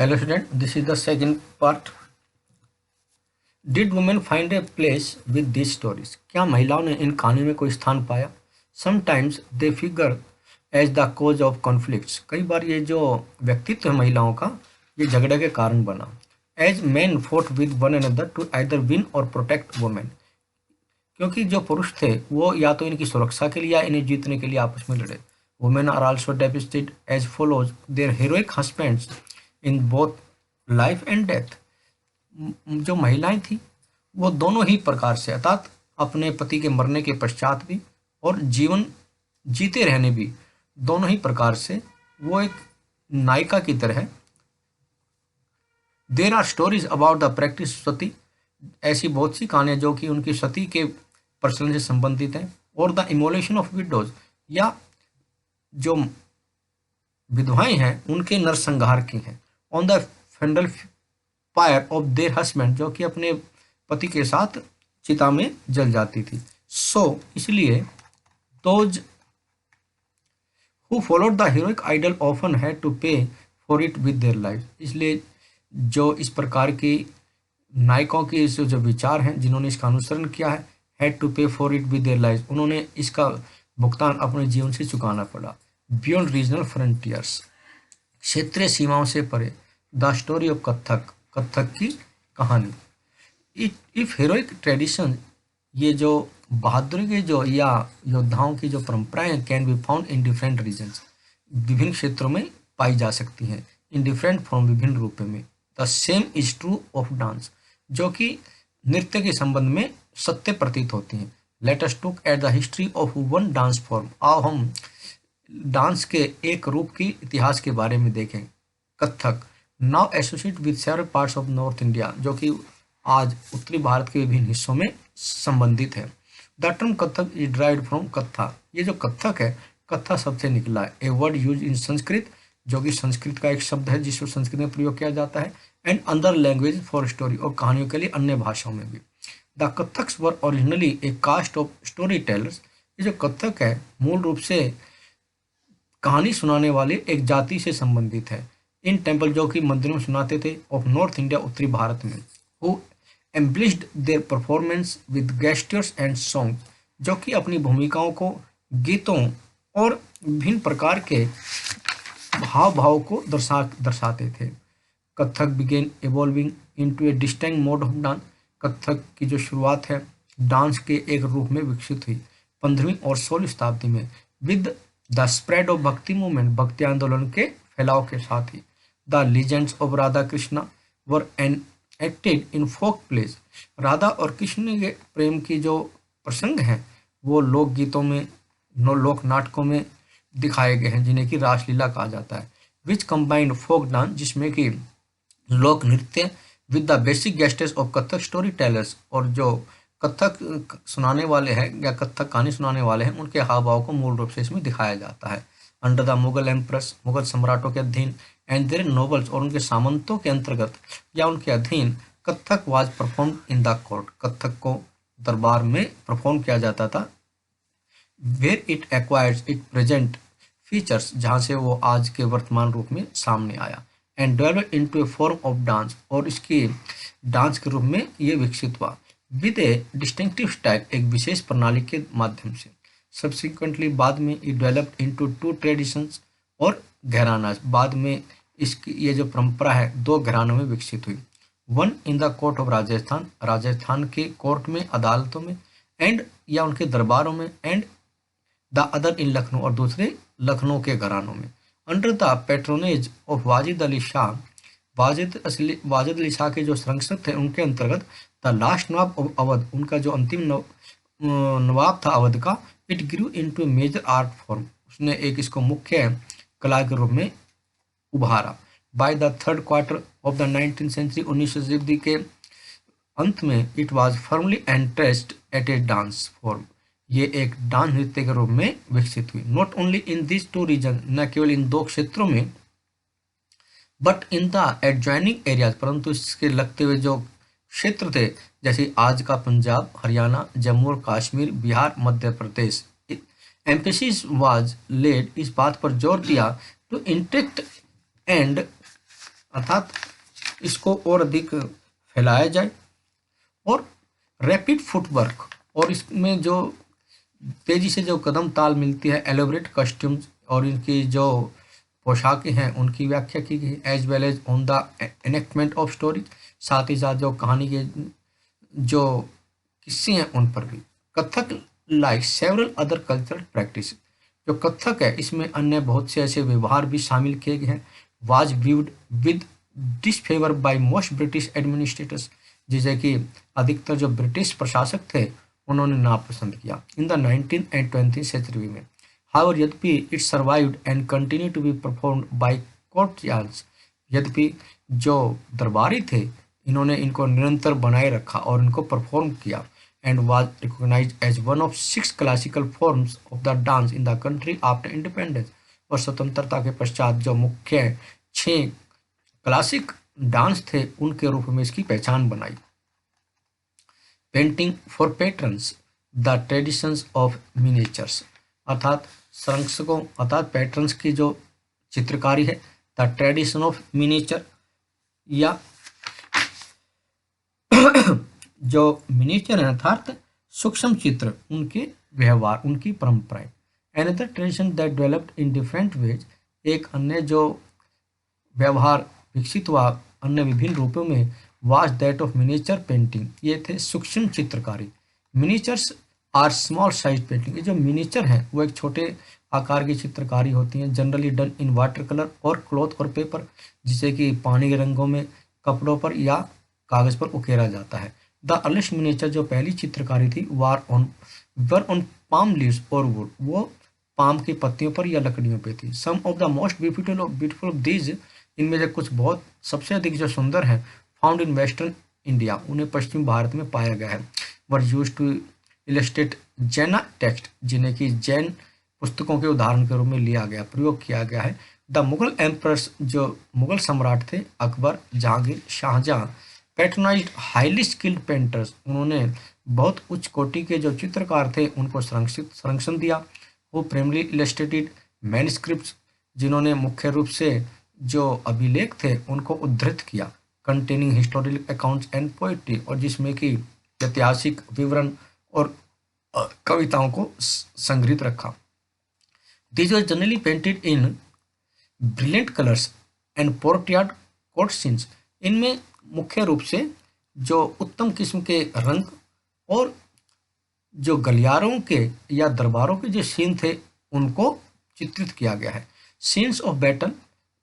Hello student, this is the second part. Did women find a place with these stories? क्या महिलाओं ने इन कहानियों में कोई स्थान पाया? Sometimes they figure as the cause of conflicts. कई बार ये जो व्यक्तित्व है महिलाओं का ये झगड़े के कारण बना. As men fought with one another to either win or protect women. क्योंकि जो पुरुष थे वो या तो इनकी सुरक्षा के लिए या इन्हें जीतने के लिए आपस में लड़े. Women are also depicted as follows their heroic husbands in both life and death. जो महिलाएं थी वो दोनों ही प्रकार से अर्थात अपने पति के मरने के पश्चात भी और जीवन जीते रहने भी दोनों ही प्रकार से वो एक नायिका की तरह. There are stories about the practice sati. ऐसी बहुत सी कहानियां जो कि उनकी सती के प्रचलन से संबंधित हैं. और द इमोलेशन ऑफ विडोज या जो विधवाएं हैं उनके नरसंहार की हैं. On the फंडल fire of their husband जो कि अपने पति के साथ चिता में जल जाती थी. सो इसलिए those who followed the heroic ideal often had to pay for it with their life. इसलिए जो इस प्रकार की नायकों के जो विचार हैं जिन्होंने इसका अनुसरण किया है had to pay for it with their life उन्होंने इसका भुगतान अपने जीवन से चुकाना पड़ा. बियॉन्ड रीजनल फ्रंटियर्स क्षेत्रीय सीमाओं से परे. The story of Kathak Kathak की कहानी. इफ हीरोइक ट्रेडिशन ये जो बहादुरी के जो या योद्धाओं की जो परंपराएं can be found in different regions विभिन्न क्षेत्रों में पाई जा सकती हैं. इन डिफरेंट फॉर्म विभिन्न रूपों में. The same is true of dance जो कि नृत्य के संबंध में सत्य प्रतीत होती हैं. Let us took at the history of one dance form. आओ हम डांस के एक रूप की इतिहास के बारे में देखें. Kathak now associate with several parts of north India जो कि आज उत्तरी भारत के विभिन्न हिस्सों में संबंधित है. The term Kathak is derived from कत्था. ये जो कथक है कत्था शब्द से निकला है. A word use in Sanskrit जो कि संस्कृत का एक शब्द है जिसको संस्कृत में प्रयोग किया जाता है. And other language for story और कहानियों के लिए अन्य भाषाओं में भी. The Kathaks were originally a caste of storytellers. ये जो कथक है मूल रूप से कहानी सुनाने वाले एक जाति से संबंधित है. इन टेम्पल जो कि मंदिरों में सुनाते थे ऑफ नॉर्थ इंडिया उत्तरी भारत में. Who embellished their performance with gestures and song जो कि अपनी भूमिकाओं को गीतों और विभिन्न प्रकार के हाव भाव को दर्शाते थे. Kathak began evolving into a distinct mode of dance. Kathak की जो शुरुआत है डांस के एक रूप में विकसित हुई 15वीं और 16वीं शताब्दी में with the spread of bhakti movement bhakti आंदोलन के फैलाव के साथ ही. The legends of Radha Krishna were enacted in folk plays. Radha और कृष्ण के प्रेम की जो प्रसंग हैं वो लोकगीतों में लोक नाटकों में दिखाए गए हैं जिन्हें कि रासलीला कहा जाता है. विच कंबाइंड फोक डांस जिसमें कि लोक नृत्य with the basic gestures of Kathak story tellers और जो कथक सुनाने वाले हैं या कथक कहानी सुनाने वाले हैं उनके हाव भाव को मूल रूप से इसमें दिखाया जाता है. Under the Mughal emperors Mughal सम्राटों के अधीन एंड देयर नोबल्स और उनके सामंतों के अंतर्गत या उनके अधीन Kathak was perform in the court. Kathak को दरबार में परफॉर्म किया जाता था. Where it acquires it present features जहाँ से वो आज के वर्तमान रूप में सामने आया. And develop into A form of dance और इसकी डांस के रूप में ये विकसित हुआ. विद ए डिस्टिंक्टिव स्टाइल एक विशेष प्रणाली के माध्यम से. सब्सिक्वेंटली बाद में ये डेवलप्ड इनटू टू ट्रेडिशंस और घराना. बाद में इसकी ये जो परंपरा है दो घरानों में विकसित हुई. One in the court of Rajasthan Rajasthan के कोर्ट में अदालतों में एंड या उनके दरबारों में. And the other in Lucknow और दूसरे लखनऊ के घरानों में. Under the patronage of Wajid Ali Shah Wajid Ali Shah के जो संरक्षक थे उनके अंतर्गत the last nawab of Awadh उनका जो अंतिम नवाब था अवध का. It grew into major art form उसने एक इसको मुख्य कला के रूप में उभारा. By the third quarter of the 19th century 19वीं शताब्दी के अंत में it was firmly entrenched as a dance form. ये एक डांस नृत्य के रूप में विकसित हुई. Not only in this two region न केवल इन दो क्षेत्रों में but in the adjoining areas परंतु इसके लगते हुए जो क्षेत्र थे जैसे आज का पंजाब हरियाणा जम्मू और Kashmir Bihar Madhya Pradesh. Emphasis was lead इस बात पर जोर दिया टू इंटेक्ट एंड अर्थात इसको और अधिक फैलाया जाए। और रैपिड फुटवर्क, और इसमें जो तेजी से जो कदम ताल मिलती है, एलोबरेट कस्ट्यूम्स और इनकी जो पोशाकें हैं उनकी व्याख्या की गई, as well as on the enactment of story, साथ ही साथ जो कहानी के जो किस्से हैं उन पर भी। Kathak like several other cultural practice, जो कथक है इसमें अन्य बहुत से ऐसे व्यवहार भी शामिल किए गए हैं। Was viewed with disfavour by most British administrators, जिसे कि अधिकतर जो ब्रिटिश प्रशासक थे उन्होंने नापसंद किया in the 19th and 20th century में। हाउर यद्यपि it survived and continue to be performed by courtesans, यद्यपि जो दरबारी थे इन्होंने इनको निरंतर बनाए रखा और इनको परफॉर्म किया, and was recognised as one of 6 classical forms of the dance in the country after independence. और स्वतंत्रता के पश्चात जो मुख्य 6 क्लासिक डांस थे उनके रूप में इसकी पहचान बनाई। Painting for patrons, the traditions of miniatures, अर्थात संरक्षकों अर्थात पैटर्न्स की जो चित्रकारी है, द ट्रेडिशन ऑफ मिनिएचर, या जो मिनिएचर है अर्थात सूक्ष्म चित्र, उनके व्यवहार, उनकी परंपराएं। Another tradition that developed in different ways, एक अन्य जो व्यवहार विकसित हुआ अन्य विभिन्न रूपों में, was that of miniature painting, ये थे सूक्ष्म चित्रकारी। Miniatures are small size painting, ये जो मिनिएचर हैं वो एक छोटे आकार की चित्रकारी होती हैं, generally done in water colour और क्लॉथ और पेपर, जिसे कि पानी के रंगों में कपड़ों पर या कागज पर उकेरा जाता है। द अर्लीस्ट मिनिएचर, जो पहली चित्रकारी थी, वर ऑन पाम लीव्स और वुड, वो पाम की पत्तियों पर या लकड़ियों पे थी। Some of the most beautiful of these, इनमें से कुछ बहुत सबसे अधिक जो सुंदर हैं, फाउंड इन वेस्टर्न इंडिया, उन्हें पश्चिमी भारत में पाया गया है। Were used to illustrate Jain text, जिन्हें कि जैन पुस्तकों के उदाहरण के रूप में लिया गया, प्रयोग किया गया है। द मुगल एम्परर्स, जो मुगल सम्राट थे Akbar, Jahangir, Shahjahan, patronized highly skilled painters, उन्होंने बहुत उच्च कोटि के जो चित्रकार थे उनको संरक्षण दिया। वो प्राइमरी इलस्ट्रेटेड मैन्युस्क्रिप्ट्स, जिन्होंने मुख्य रूप से जो अभिलेख थे उनको उद्धृत किया, containing historical accounts and poetry, और जिसमें कि ऐतिहासिक विवरण और कविताओं को संग्रहित रखा। These were generally painted in brilliant colors and portrait court scenes, इनमें मुख्य रूप से जो उत्तम किस्म के रंग और जो गलियारों के या दरबारों के जो सीन थे उनको चित्रित किया गया है। सीन्स ऑफ बैटल,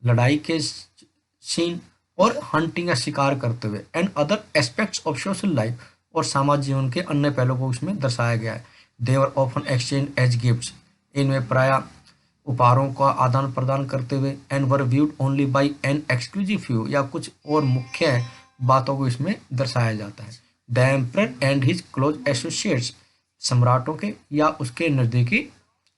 लड़ाई के सीन, और हंटिंग या शिकार करते हुए, and other aspects of social life, और सामाजिक जीवन के अन्य पहलुओं को इसमें दर्शाया गया है। They were often exchange as gifts, इनमें प्राय उपहारों का आदान प्रदान करते हुए, and were viewed only by an exclusive few, या कुछ और मुख्य बातों को इसमें दर्शाया जाता है। The emperor and his close associates, सम्राटों के या उसके नज़दीकी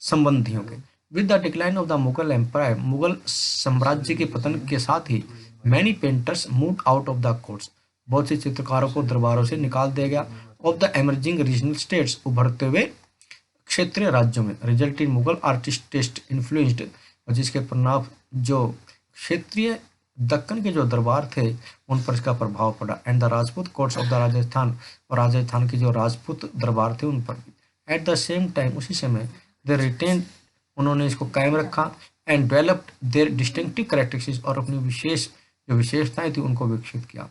संबंधियों के। With the decline of the Mughal empire, Mughal साम्राज्य के पतन के साथ ही many painters move out of the courts, बहुत से चित्रकारों को दरबारों से निकाल दिया गया। Of the emerging regional states, उभरते हुए क्षेत्रीय राज्यों में, result in Mughal artist taste influenced, और जिसके परिणाम जो क्षेत्रीय दक्कन के जो दरबार थे उन पर इसका प्रभाव पड़ा। And the Rajput courts of the Rajasthan, और राजस्थान के जो राजपूत दरबार थे उन पर भी। एट द सेम टाइम, उसी समय, दे रिटेन, उन्होंने इसको कायम रखा, and developed their distinctive characteristics, और अपनी विशेष जो विशेषताएं थी उनको विकसित किया।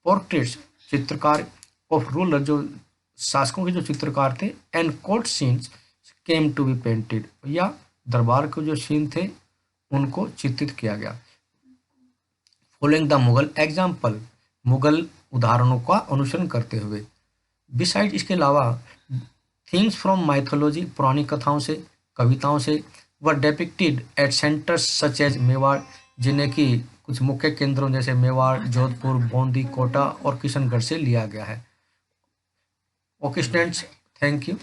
पोर्ट्रेट्स, चित्रकार ऑफ रूलर, जो शासकों के जो चित्रकार थे, and court scenes came to be painted, या दरबार के जो सीन थे उनको चित्रित किया गया। Following the Mughal example, Mughal उदाहरणों का अनुसरण करते हुए। बिसाइड, इसके अलावा, थीम्स फ्रॉम माइथोलॉजी, पुरानी कथाओं से, कविताओं से, were depicted at centres such as Mewar, जिन्हें कि कुछ मुख्य केंद्रों जैसे मेवाड़, जोधपुर, बूंदी, कोटा और किशनगढ़ से लिया गया है। Okay students, thank you.